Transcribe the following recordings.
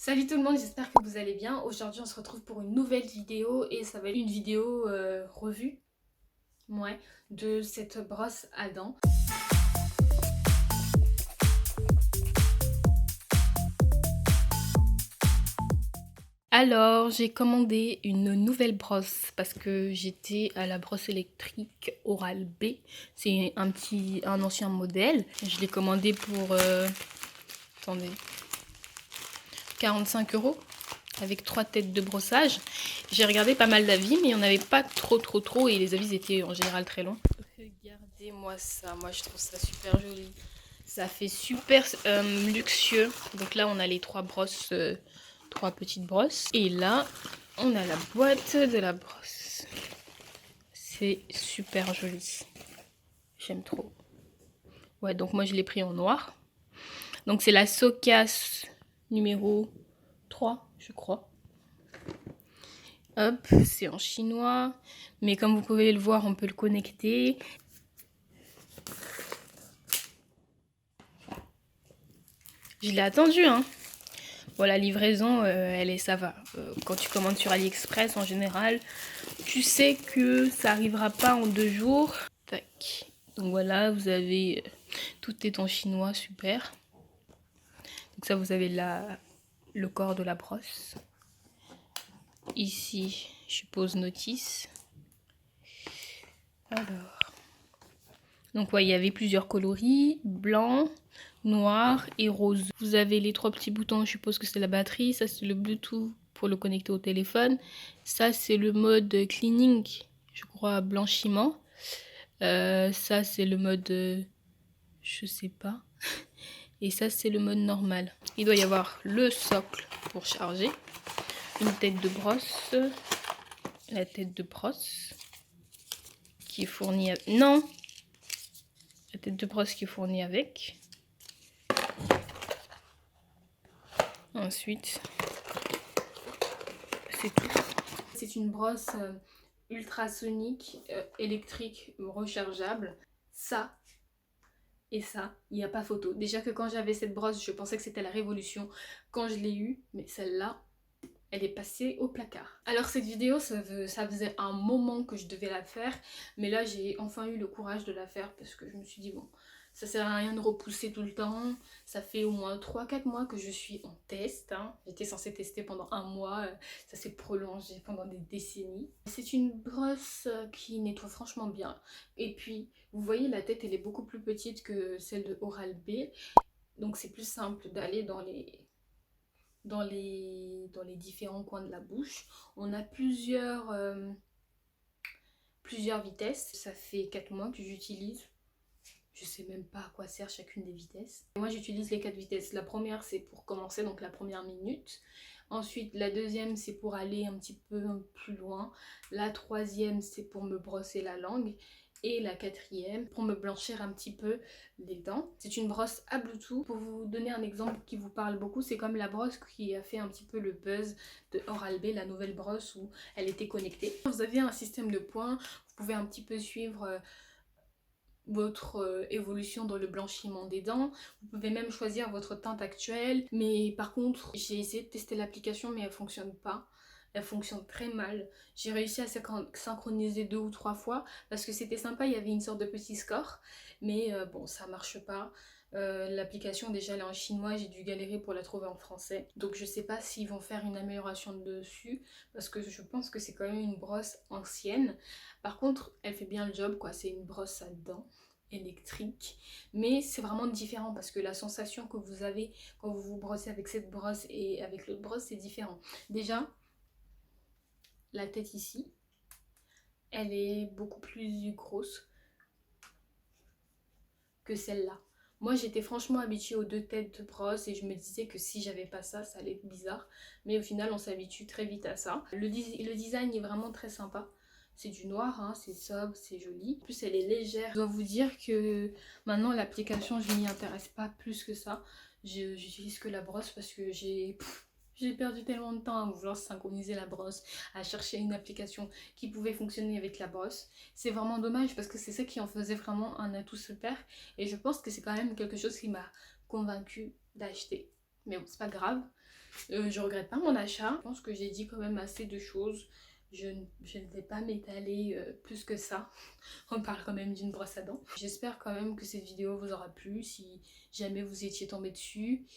Salut tout le monde, j'espère que vous allez bien. Aujourd'hui on se retrouve pour une nouvelle vidéo et ça va être une vidéo revue ouais, de cette brosse à dents. Alors j'ai commandé une nouvelle brosse parce que j'étais à la brosse électrique Oral-B. C'est un ancien modèle. Je l'ai commandé pour attendez, 45 € avec 3 têtes de brossage. J'ai regardé pas mal d'avis, mais il n'y en avait pas trop et les avis étaient en général très longs. Regardez-moi ça, moi je trouve ça super joli. Ça fait super luxueux. Donc là on a les trois brosses, trois petites brosses. Et là on a la boîte de la brosse. C'est super joli. J'aime trop. Ouais, donc moi je l'ai pris en noir. Donc c'est la Socas numéro 3, je crois. Hop, c'est en chinois. Mais comme vous pouvez le voir, on peut le connecter. Je l'ai attendu, hein. Bon, la livraison, ça va. Quand tu commandes sur AliExpress, en général, tu sais que ça arrivera pas en 2 jours. Tac. Donc voilà, vous avez... tout est en chinois, super. Donc ça, vous avez le corps de la brosse. Ici, je pose notice. Alors... donc ouais, il y avait plusieurs coloris, blanc, noir et rose. Vous avez les 3 petits boutons, je suppose que c'est la batterie. Ça c'est le Bluetooth pour le connecter au téléphone. Ça c'est le mode cleaning, je crois blanchiment. Ça c'est le mode, je sais pas. Et ça c'est le mode normal. Il doit y avoir le socle pour charger. Une tête de brosse. La tête de brosse qui est fournie avec... non, la tête de brosse qui est fournie avec. Ensuite, c'est tout. C'est une brosse ultrasonique, électrique, rechargeable. Ça et ça, il n'y a pas photo. Déjà que quand j'avais cette brosse, je pensais que c'était la révolution quand je l'ai eue. Mais celle-là, elle est passée au placard. Alors cette vidéo, ça faisait un moment que je devais la faire. Mais là, j'ai enfin eu le courage de la faire parce que je me suis dit, bon, ça sert à rien de repousser tout le temps. Ça fait au moins 3-4 mois que je suis en test. Hein. J'étais censée tester pendant 1 mois. Ça s'est prolongé pendant des décennies. C'est une brosse qui nettoie franchement bien. Et puis, vous voyez, la tête, elle est beaucoup plus petite que celle de Oral-B. Donc c'est plus simple d'aller dans les différents coins de la bouche. On a plusieurs vitesses. Ça fait 4 mois que j'utilise. Je sais même pas à quoi sert chacune des vitesses. Moi j'utilise les 4 vitesses. La première c'est pour commencer, donc la première minute. Ensuite la deuxième c'est pour aller un petit peu plus loin. La troisième c'est pour me brosser la langue. Et la quatrième pour me blanchir un petit peu les dents. C'est une brosse à Bluetooth. Pour vous donner un exemple qui vous parle beaucoup, c'est comme la brosse qui a fait un petit peu le buzz de Oral-B, la nouvelle brosse où elle était connectée. Vous avez un système de points, vous pouvez un petit peu suivre votre évolution dans le blanchiment des dents. Vous pouvez même choisir votre teinte actuelle. Mais par contre, j'ai essayé de tester l'application mais elle fonctionne pas. Elle fonctionne très mal. J'ai réussi à synchroniser 2 ou 3 fois parce que c'était sympa, il y avait une sorte de petit score. Mais bon, ça marche pas. L'application déjà elle est en chinois, j'ai dû galérer pour la trouver en français. Donc je sais pas s'ils vont faire une amélioration dessus parce que je pense que c'est quand même une brosse ancienne. Par contre, elle fait bien le job quoi, c'est une brosse à dents électrique, mais c'est vraiment différent parce que la sensation que vous avez quand vous vous brossez avec cette brosse et avec l'autre brosse, c'est différent. Déjà, la tête ici, elle est beaucoup plus grosse que celle-là. Moi, j'étais franchement habituée aux 2 têtes de brosse et je me disais que si j'avais pas ça, ça allait être bizarre. Mais au final, on s'habitue très vite à ça. Le design est vraiment très sympa. C'est du noir, hein, c'est sobre, c'est joli. En plus, elle est légère. Je dois vous dire que maintenant, l'application, je n'y intéresse pas plus que ça. J'utilise que la brosse parce que j'ai perdu tellement de temps à vouloir synchroniser la brosse, à chercher une application qui pouvait fonctionner avec la brosse. C'est vraiment dommage parce que c'est ça qui en faisait vraiment un atout super. Et je pense que c'est quand même quelque chose qui m'a convaincue d'acheter. Mais bon, c'est pas grave. Je regrette pas mon achat. Je pense que j'ai dit quand même assez de choses. Je ne vais pas m'étaler plus que ça. On parle quand même d'une brosse à dents. J'espère quand même que cette vidéo vous aura plu. Si jamais vous étiez tombé dessus,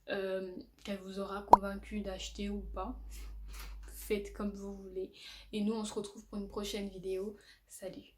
qu'elle vous aura convaincu d'acheter ou pas. Faites comme vous voulez. Et nous, on se retrouve pour une prochaine vidéo. Salut!